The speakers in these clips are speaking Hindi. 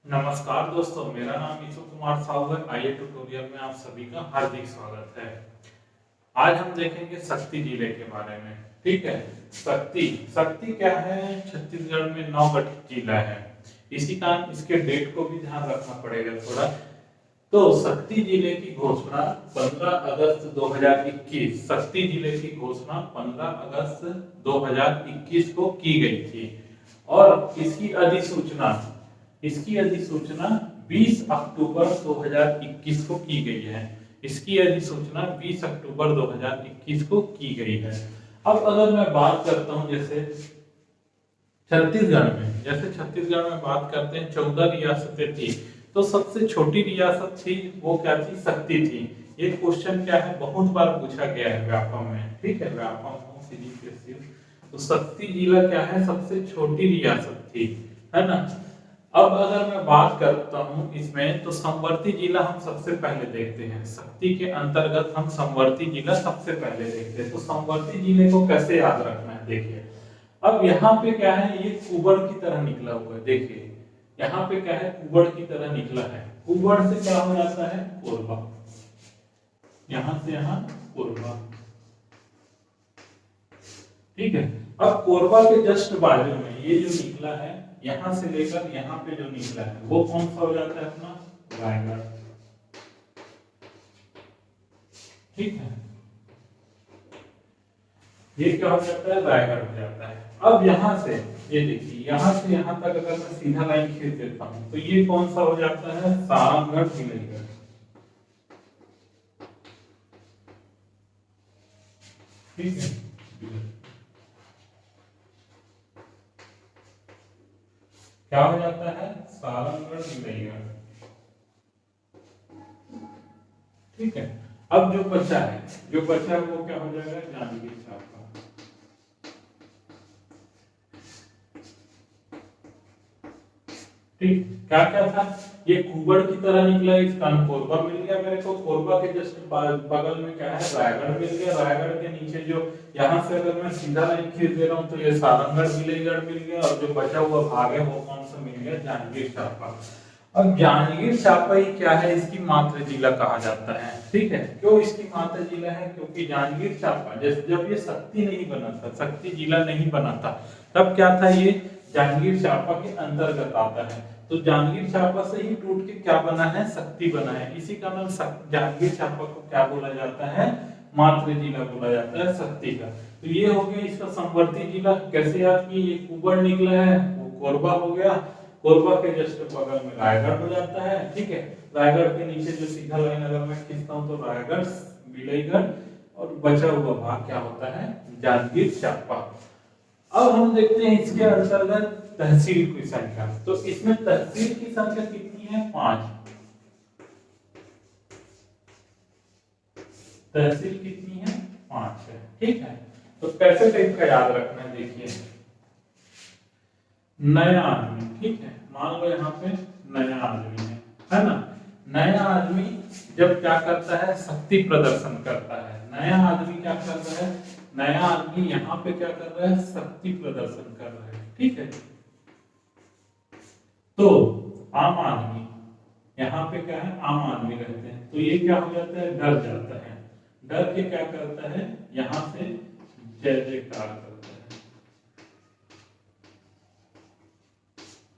नमस्कार दोस्तों, मेरा नाम ईशु कुमार साहू है। आइए ट्यूटोरियल में आप सभी का हार्दिक स्वागत है। आज हम देखेंगे शक्ति जिले के बारे में। ठीक है, शक्ति शक्ति क्या है? छत्तीसगढ़ में 9 गठित जिला है। इसी कारण इसके डेट को भी ध्यान रखना पड़ेगा थोड़ा। तो शक्ति जिले की घोषणा 15 अगस्त 2021, शक्ति जिले की घोषणा 15 अगस्त 2021 को की गई थी और इसकी अधिसूचना 20 अक्टूबर 2021 को की गई है। इसकी अधिसूचना 20 अक्टूबर 2021 को की गई है। अब अगर मैं बात करता हूं छत्तीसगढ़ में बात करते हैं, 14 रियासतें थी। तो सबसे छोटी रियासत थी वो क्या थी? शक्ति थी। ये क्वेश्चन क्या है, बहुत बार पूछा गया है व्यापम में। ठीक है, व्यापम तो शक्ति जिला क्या है? सबसे छोटी रियासत थी, है ना। अब अगर मैं बात करता हूं इसमें, तो समवर्ती जिला हम सबसे पहले देखते हैं। शक्ति के अंतर्गत हम समवर्ती जिला सबसे पहले देखते हैं। तो समवर्ती जिले को कैसे याद रखना है, देखिए। अब यहाँ पे क्या है, ये कुबड़ की तरह निकला हुआ है। देखिए यहाँ पे क्या है, कुबड़ की तरह निकला है। कुबड़ से क्या हो जाता है? कोरबा। यहां से यहाँ कोरबा। ठीक है, अब कोरबा के जस्ट बाजू में ये जो निकला है, यहां से लेकर यहां पे जो निकला है, वो कौन सा हो जाता है? अपना रायगढ़। ठीक है, ये क्या हो जाता है? रायगढ़ हो जाता है। अब यहां से ये देखिए, यहां से यहां तक अगर मैं सीधा लाइन खींच देता हूं, तो ये कौन सा हो जाता है? सारंगढ़ तिलैगढ़। ठीक है, क्या हो जाता है? सारंगढ़ तिलैगढ़। ठीक है, अब जो बचा है वो क्या हो जाएगा? जांजगीर चांपा। ठीक, क्या क्या था? ये कुबड़ की तरह निकला, इसका कोरबा मिल गया मेरे को। कोरबा के जस्ट बगल में क्या है? रायगढ़ मिल गया। रायगढ़ के नीचे जो यहाँ से अगर मैं सीधा लाइन खींच दे रहा हूँ, तो ये सारंगढ़ तिलैगढ़ मिल गया। और जो बचा हुआ भाग है वो कौन सा मिल गया? जांजगीर चांपा। अब जांजगीर चांपा ही क्या है? इसकी मातृ जिला कहा जाता है। ठीक है, क्यों इसकी मातृ जिला है? क्योंकि जांजगीर चांपा जैसे जब ये शक्ति नहीं बना था, शक्ति जिला नहीं बना था, तब क्या था? ये जांजगीर चांपा के अंतर्गत आता है। तो जांजगीर चांपा से ही टूट के क्या बना है? शक्ति बना है। इसी का नाम जांजगीर चांपा को क्या बोला जाता है? मातृ जिला बोला जाता है शक्ति का। तो ये हो गया इसका समवर्ती जिला। कैसे याद किए? ये कुबड़ निकला है, वो कोरबा हो गया। कोरबा के जस्ट बगल में रायगढ़ हो जाता है। ठीक है, रायगढ़ के नीचे जो सीधा लाइन अगर मैं खींचता हूँ, तो रायगढ़, बिलईगढ़, और बचा हुआ भाग क्या होता है? जांजगीर चांपा। अब हम देखते हैं इसके अंतर्गत तहसील की संख्या। तो इसमें तहसील की संख्या कितनी है? 5। तहसील कितनी है? 5 है। ठीक है, तो कैसे टाइप का याद रखना है, देखिए। नया आदमी, ठीक है, मान लो यहाँ पे नया आदमी है ना। नया आदमी जब क्या करता है? शक्ति प्रदर्शन करता है। नया आदमी क्या कर रहा है? नया आदमी यहाँ पे क्या कर रहा है? शक्ति प्रदर्शन कर रहा है। ठीक है, तो आम आदमी, यहाँ पे क्या है? आम आदमी रहते हैं, तो ये क्या हो जाता है? डर जाता है। डर के क्या करता है? यहाँ से जय जयकार करता है।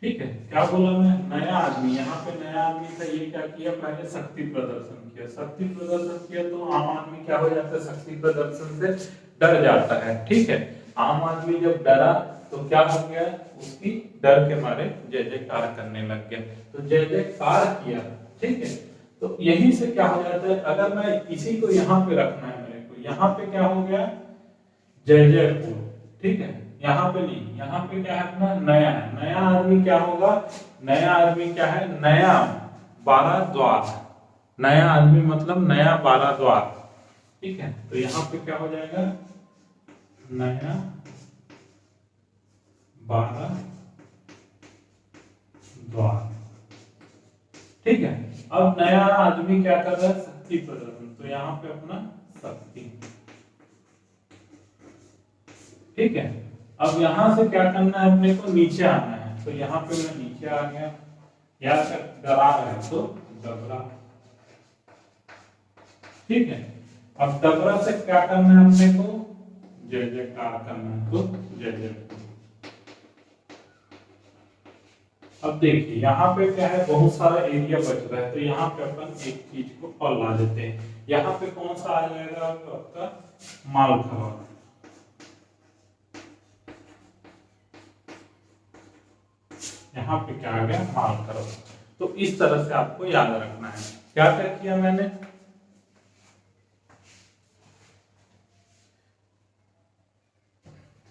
ठीक है, क्या बोला मैं? नया आदमी, यहाँ पे नया आदमी था, ये क्या किया? पहले शक्ति प्रदर्शन किया। शक्ति प्रदर्शन किया तो आम आदमी क्या हो जाता है? शक्ति प्रदर्शन से डर जाता है। ठीक है, आम आदमी जब डरा तो क्या हो गया? उसकी डर के मारे जय जयकार करने लग गया। तो जय जयकार किया। ठीक है, तो यही से क्या हो जाता है? अगर मैं इसी को यहाँ पे रखना है मेरे को, यहाँ पे क्या हो गया? जय जयपुर। ठीक है, यहाँ पे नहीं, यहाँ पे क्या है? अपना नया है। नया आदमी क्या होगा? नया आदमी क्या है? नया 12 द्वार। नया आदमी मतलब नया 12 द्वार। ठीक है, तो यहाँ पे क्या हो जाएगा? नया 12 द्वार। ठीक है, अब नया आदमी क्या कर रहा है? शक्ति प्रदर्शन, तो यहाँ पे अपना शक्ति। ठीक है, अब यहां से क्या करना है? अपने को नीचे आना है। तो यहाँ पे मैं नीचे आ गया। या दरार है तो डबरा। ठीक है, अब डबरा से क्या करना है अपने को, जय जयकार करना है तो जय जयपुर। अब देखिए यहाँ पे क्या है, बहुत सारा एरिया बच रहा है, तो यहाँ पे अपन एक चीज को और ला देते हैं। यहाँ पे कौन सा आ जाएगा आपका, मालखरौद। यहाँ पे क्या आ गया, मालखरौद। तो इस तरह से आपको याद रखना है। क्या क्या किया मैंने,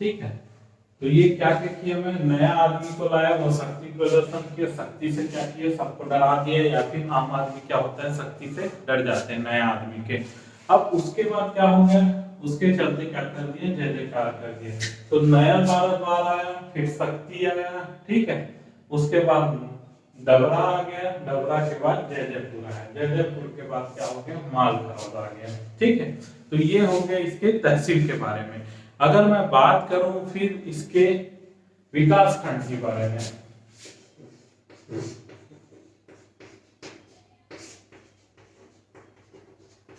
ठीक है, तो ये क्या क्या किया, मैं नया आदमी को लाया, वो शक्ति प्रदर्शन किया, शक्ति से क्या किया, सबको डरा दिया, या फिर आम आदमी क्या होता है शक्ति से डर जाते हैं नए आदमी के। अब उसके बाद क्या हो गया, उसके चलते क्या कर दिया, जय जयकार कर दिया। तो नया द्वार आया, फिर शक्ति आया, ठीक है, उसके बाद डबरा आ गया, डबरा के बाद जय जयपुर आया, जय जयपुर के बाद क्या हो गया, मालखरौद आ गया। ठीक है, तो ये हो गया इसके तहसील के बारे में। अगर मैं बात करूं फिर इसके विकास खंड के बारे में,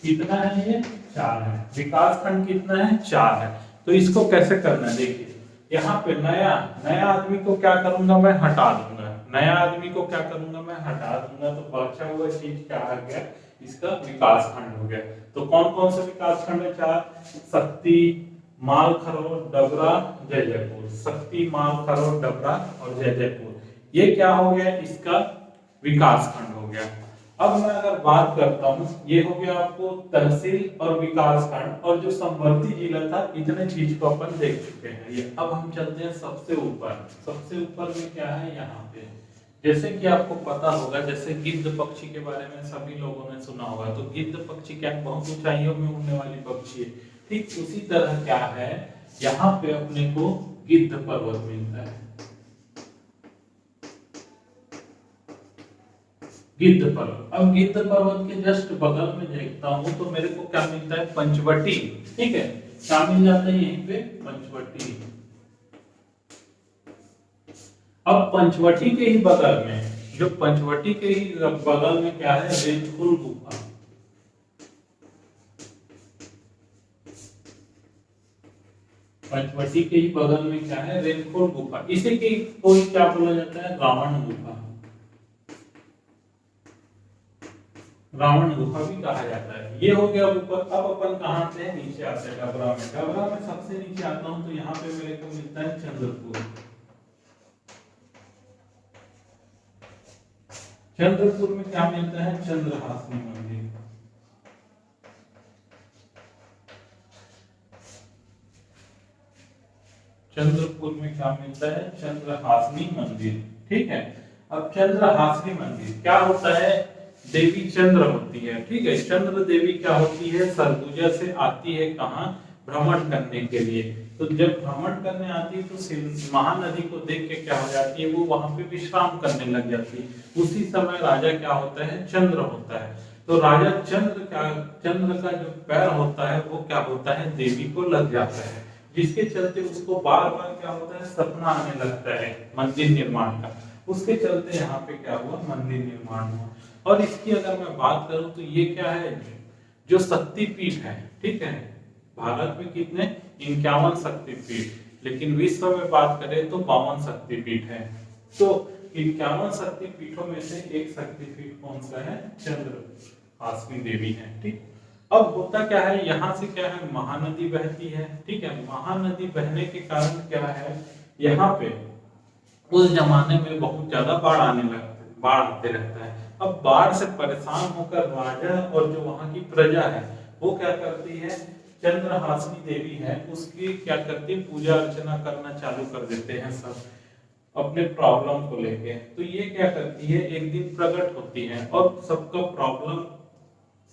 कितना है ये, 4 है। विकास खंड कितना है, 4 है। तो इसको कैसे करना है, देखिए यहाँ पे नया नया आदमी को क्या करूंगा, मैं हटा दूंगा, नया आदमी को क्या करूंगा, मैं हटा दूंगा। तो बचा हुआ चीज क्या आ गया, इसका विकास खंड हो गया। तो कौन कौन से विकास खंड है, 4, शक्ति, मालखरौद, डबरा, जय जयपुर। शक्ति, मालखरौद, डबरा और जय जयपुर, ये क्या हो गया, इसका विकास खंड हो गया। अब मैं अगर बात करता हूं, ये हो गया आपको तहसील और विकास खंड, और जो संवर्ती जिला था, इतने चीज को अपन देख चुके हैं। ये अब हम चलते हैं सबसे ऊपर। सबसे ऊपर में क्या है, यहाँ पे जैसे कि आपको पता होगा, जैसे गिद्ध पक्षी के बारे में सभी लोगों ने सुना होगा। तो गिद्ध पक्षी क्या बहुत ऊंचाइयों में उड़ने वाली पक्षी है। ठीक उसी तरह क्या है, यहाँ पे अपने को गिद्ध पर्वत मिलता है, गिद्ध पर्वत। अब गिद्ध पर्वत के जस्ट बगल में देखता हूं तो मेरे को क्या मिलता है, पंचवटी। ठीक है, क्या मिल जाता है यहीं पे, पंचवटी। अब पंचवटी के ही बगल में, जो पंचवटी के ही बगल में क्या है, रेंजकुल गुफा। पंचवटी के ही बगल में क्या है, रेंजकुल गुफा। इसे की कोई क्या बोला जाता है, रावण गुफा। रावण गुफा भी कहा जाता है। ये हो गया ऊपर। अब अपन कहां से नीचे आते हैं, डबरा में। डबरा में सबसे नीचे आता हूं तो यहाँ पे मेरे को मिलता है चंद्रपुर। चंद्रपुर में क्या मिलता है, चंद्रहासिनी मंदिर। चंद्रपुर में क्या मिलता है, चंद्रहासिनी मंदिर। ठीक है, अब चंद्रहासिनी मंदिर क्या होता है, देवी चंद्र होती है। ठीक है, चंद्र देवी क्या होती है, सरगुजा से आती है कहाँ, भ्रमण करने के लिए। तो जब भ्रमण करने आती है तो महानदी को देख के क्या हो जाती है, वो वहां पे विश्राम करने लग जाती है। उसी समय राजा क्या होता है, चंद्र होता है। तो राजा चंद्र का जो पैर होता है वो क्या होता है, देवी को लग जाता है, जिसके चलते उसको बार बार क्या होता है, सपना आने लगता है मंदिर निर्माण का। उसके चलते यहाँ पे क्या हुआ, मंदिर निर्माण हुआ। और इसकी अगर मैं बात करूं तो ये क्या है, जो शक्तिपीठ है। ठीक है, भारत में कितने, 51 शक्तिपीठ, लेकिन विश्व में बात करें तो 52 शक्तिपीठ है। तो 51 शक्तिपीठों में से एक शक्तिपीठ कौन सा है, चंद्रहासिनी देवी है। ठीक, अब होता क्या है, यहाँ से क्या है, महानदी बहती है। ठीक है, महानदी बहने के कारण क्या है, यहाँ पे उस जमाने में बहुत ज्यादा बाढ़ आते रहता है। अब बाढ़ से परेशान होकर राजा और जो वहां की प्रजा है वो क्या करती है, चंद्रहासिनी देवी है उसकी क्या करती है, पूजा अर्चना करना चालू कर देते हैं सब अपने प्रॉब्लम को लेके। तो ये क्या करती है, एक दिन प्रकट होती है और सबका प्रॉब्लम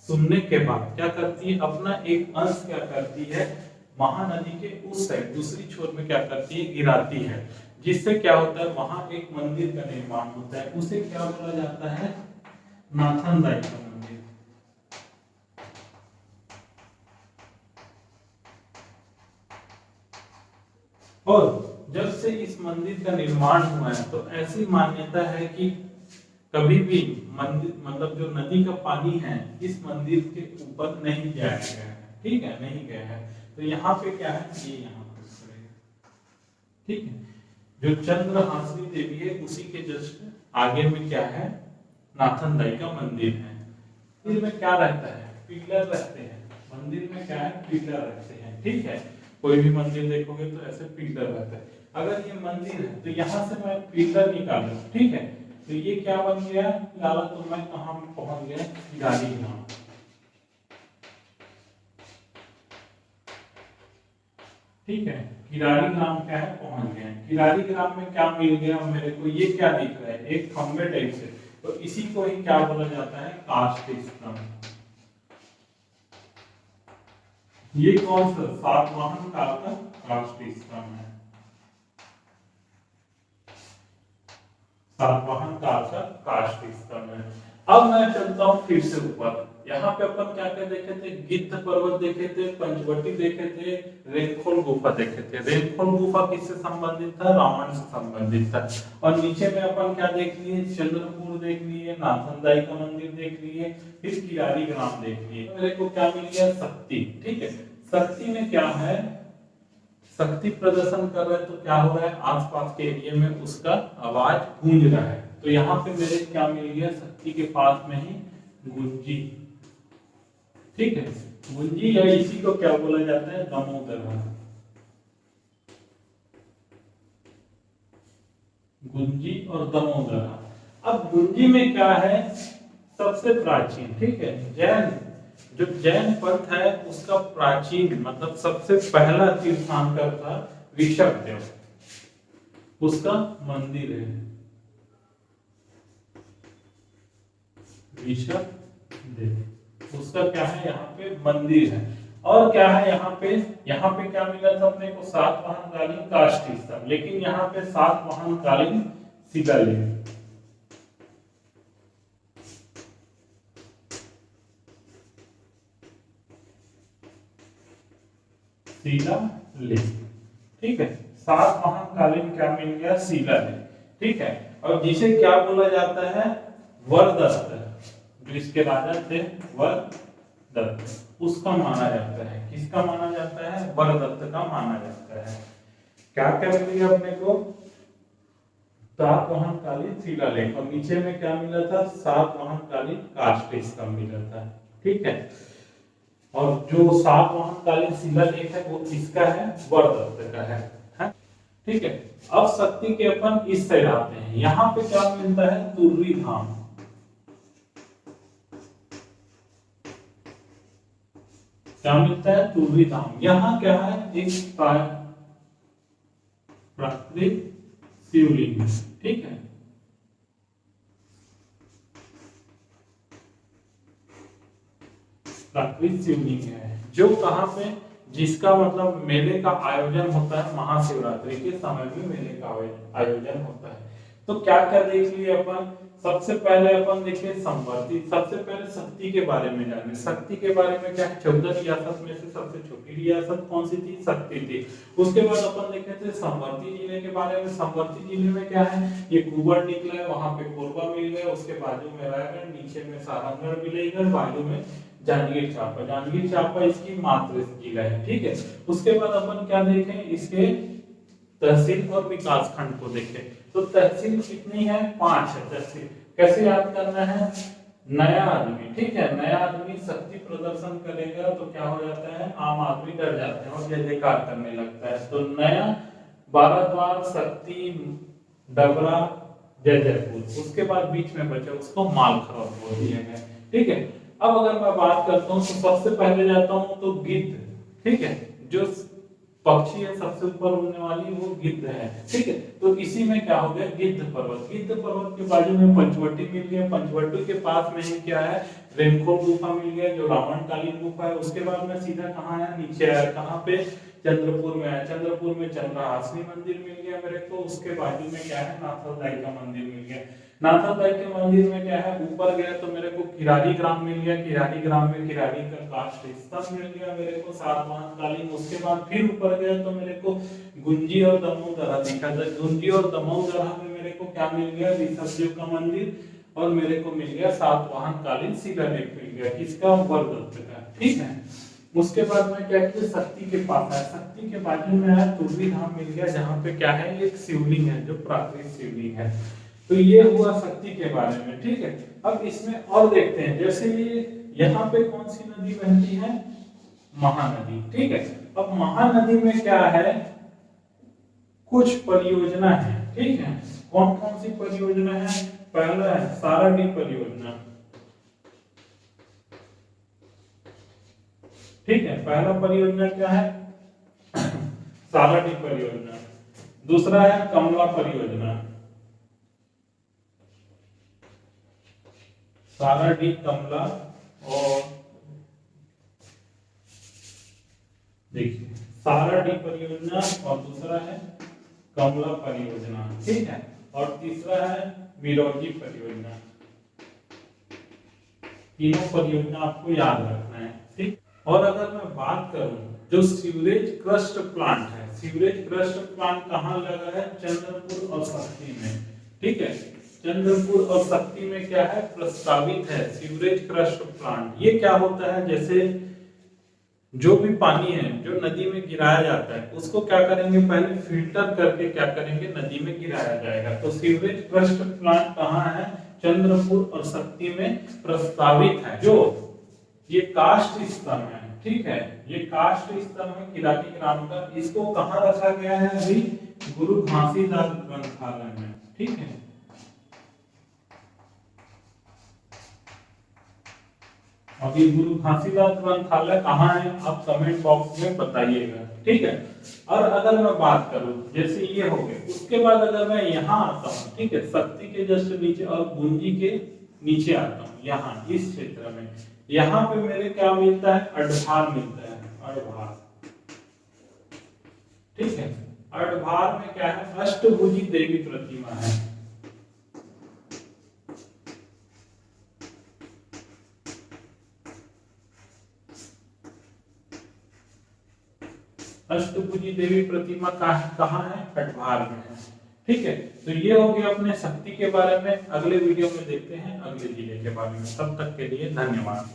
सुनने के बाद क्या करती है, अपना एक अंश क्या करती है, महानदी के उस साइड दूसरी छोर में क्या करती है, गिराती है। जिससे क्या होता है, वहां एक मंदिर का निर्माण होता है। उसे क्या बोला जाता है, नाथनदाई का मंदिर। और जब से इस मंदिर का निर्माण हुआ है तो ऐसी मान्यता है कि कभी भी मंदिर मतलब जो नदी का पानी है इस मंदिर के ऊपर नहीं जाया गया है, ठीक है, नहीं गया है। तो यहाँ पे क्या है, ये यहाँ पे पड़ेगा, ठीक है। जो चंद्रहासिनी देवी है उसी के जस्ट आगे में क्या है, नाथनदाई का मंदिर है। मंदिर में क्या रहता है, पिलर रहते हैं, मंदिर में क्या है, पिलर रहते हैं, ठीक है। कोई भी मंदिर देखोगे तो ऐसे पिलर रहता है। अगर ये मंदिर है तो यहाँ से मैं पिलर निकालूं, ठीक है, तो ये क्या बन गया, लाला, तो मैं कहां पहुंच गया, किरारी ग्राम, ठीक है। किरारी ग्राम क्या है, पहुंच गए। किरारी ग्राम में क्या मिल गया मेरे को, ये क्या दिख रहा है, एक खंबे टाइप से, तो इसी को ही क्या बोला जाता है, काष्ठ स्तंभ। ये कौन सा सातवाहन काल का काष्ठ स्तंभ है, सातवाहन काल का काष्ठ स्तंभ है। अब मैं चलता हूं फिर से ऊपर, यहाँ पे अपन क्या क्या देखे थे, गिद्ध पर्वत देखे थे, पंचवटी देखे थे, रेनखोल गुफा देखे थे। रेनखोल गुफा किससे संबंधित था, रावण से संबंधित था। और नीचे में अपन क्या देख लिए, चंद्रपुर देख लिए, नाथनदाई का मंदिर देख लिए, फिर किरारी ग्राम देख लिए। मेरे को क्या मिल गया, शक्ति, ठीक है। शक्ति में क्या है, शक्ति प्रदर्शन कर रहा है तो क्या हो रहा है, आसपास के एरिया में उसका आवाज गूंज रहा है। तो यहाँ पे मेरे क्या मिल गया, शक्ति के पास में ही गुंजी, ठीक है। गुंजी या इसी को क्या बोला जाता है, दमोदरा, गुंजी और दमोदरा। अब गुंजी में क्या है, सबसे प्राचीन, ठीक है, जैन, जो जैन पंथ है उसका प्राचीन मतलब सबसे पहला तीर्थंकर था ऋषभदेव, उसका मंदिर है ऋषभदेव, उसका क्या है, यहाँ पे मंदिर है। और क्या है यहाँ पे क्या मिला था अपने को, सातवाहन कालीन काष्ठ स्तंभ, लेकिन यहाँ पे सातवाहन कालीन शिलालेख, शिलालेख, ठीक है। सातवाहन कालीन क्या मिल गया, शिलालेख, ठीक है। और जिसे क्या बोला जाता है, वरदत्त, जो इसके राजा थे वरदत्त, उसका माना जाता है, किसका माना जाता है, वरदत्त का माना जाता है। क्या क्या मिल गया अपने को, सातवाहन कालीन शिलालेख, और नीचे में क्या मिला था, सातवाहन कालीन काष्ठ स्तंभ मिला था, ठीक है। और जो सातवाहन कालीन शिलालेख है वो किसका है, वरदत्त का है, ठीक है। अब शक्ति के अपन इस साइड आते हैं, यहाँ पे क्या मिलता है, तुर्री धाम, क्या मिलता है, तुर्री धाम। यहाँ क्या है, एक प्राकृतिक शिवलिंग, ठीक है, प्राकृतिक शिवलिंग है, जो कहाँ पे, जिसका मतलब मेले का आयोजन होता है, महाशिवरात्रि के समय में मेले का आयोजन होता है। तो क्या क्या देख लिए अपन, सबसे पहले अपन देखिए संवर्ती, सबसे पहले शक्ति के बारे में जाने। शक्ति के बारे में क्या है, 14 रियासत में से सबसे छोटी रियासत कौन सी थी, शक्ति थी। उसके बाद अपन देखे थे संवर्ती जिले के बारे में। संवर्ती जिले में क्या है, ये कुबड़ निकला है, वहां पे कोरबा मिल गया, उसके बाजू में रायगढ़, नीचे में सारंगगढ़ मिलेगा, बाजू में जांजगीर चांपा, जांजगीर चांपा इसकी मातृ जिला है, ठीक है। उसके बाद अपन क्या देखें, इसके तहसील और विकास खंड को देखें। तो तहसील कितनी है, 5 है तहसील। कैसे याद करना है, नया आदमी, ठीक है, नया आदमी शक्ति प्रदर्शन करेगा तो क्या हो जाता है, आम आदमी डर जाते हैं और जय जयकार करने लगता है। तो नया, भारद्वाज, शक्ति, डबरा, जय जयपुर, उसके बाद बीच में बचा उसको मालखरौद बोल दिया गया, ठीक है। अब अगर मैं बात करता हूँ तो सबसे पहले जाता हूँ तो गिद्ध, ठीक है, जो पक्षी है सबसे ऊपर उड़ने वाली वो गिद्ध है, ठीक है। तो इसी में क्या हो गया, गिद्ध पर्वत, गिद्ध पर्वत के बाजू में पंचवटी मिल गया, पंचवटी के पास में ही क्या है, रेनखोल गुफा मिल गया जो रावण कालीन गुफा है। उसके बाद में सीधा कहाँ है, नीचे आया, कहाँ पे, चंद्रपुर में है, चंद्रपुर में चंद्रहासिनी मंदिर मिल गया मेरे को। उसके बाजू में क्या है, नाथनदाई का मंदिर मिल गया। नाथनदाई के मंदिर में क्या है, ऊपर गया तो मेरे को किरारी ग्राम मिल गया, किरारी ग्राम में किरारी का काष्ठ स्तंभ मिल गया मेरे को, सातवाहन कालीन। उसके बाद फिर ऊपर गया तो मेरे को गुंजी और दमोदरा दिखा था, गुंजी और दमोदरा में मेरे को क्या मिल गया, ऋषभदेव का मंदिर। और मेरे को मिल गया सातवाहन कालीन शिलालेख मिल गया, किसका, वरदत्त का। ठीक है, उसके बाद में क्या किया, शक्ति के पास है, शक्ति के बाजू में है तुर्री धाम मिल गया, जहाँ पे क्या है, एक शिवलिंग है जो प्राकृतिक शिवलिंग है। तो ये हुआ शक्ति के बारे में। ठीक है, अब इसमें और देखते हैं, जैसे ये यहाँ पे कौन सी नदी बहती है, महानदी। ठीक है, अब महानदी में क्या है, कुछ परियोजना है। ठीक है, कौन कौन सी परियोजना है, पहला है साराडी परियोजना। ठीक है, पहला परियोजना क्या है, साराडी परियोजना। दूसरा है कमला परियोजना, साराडी, कमला, और देखिए साराडी परियोजना, और दूसरा है कमला परियोजना। ठीक है, और तीसरा है मिरौजी परियोजना। तीनों परियोजना आपको याद रखना है। ठीक, और अगर मैं बात करूं जो सीवरेज क्रस्ट प्लांट है, सीवरेज क्रस्ट प्लांट कहाँ लगा है, चंद्रपुर और शक्ति में। ठीक है, चंद्रपुर और शक्ति में क्या है, प्रस्तावित है सीवरेज क्रस्ट प्लांट। ये क्या होता है, जैसे जो भी पानी है जो नदी में गिराया जाता है उसको क्या करेंगे, पहले फिल्टर करके क्या करेंगे, नदी में गिराया जाएगा। तो सीवरेज क्रस्ट प्लांट कहाँ है, चंद्रपुर और शक्ति में प्रस्तावित है। जो ये कास्ट स्तंभ है, ठीक है, ये कास्ट स्तंभ है किराती ग्राम का। इसको कहाँ रखा गया है, अभी गुरु घासीदास ग्रंथालय में। ठीक है, अभी गुरु घासीदास ग्रंथालय कहाँ है, आप कमेंट बॉक्स में बताइएगा। ठीक है, और अगर मैं बात करूं, जैसे ये हो गए, उसके बाद अगर मैं यहाँ आता हूँ, ठीक है, शक्ति के जस्ट नीचे और गुंजी के नीचे आता हूँ, यहाँ इस क्षेत्र में, यहाँ पे मेरे क्या मिलता है, अडभार मिलता है, अडभार। ठीक है, अडभार में क्या है, अष्टभुजी देवी प्रतिमा है। अष्टभुजी देवी प्रतिमा कहाँ है, अडभार में है। ठीक है, तो ये हो गया अपने शक्ति के बारे में। अगले वीडियो में देखते हैं अगले जिले के बारे में। तब तक के लिए धन्यवाद।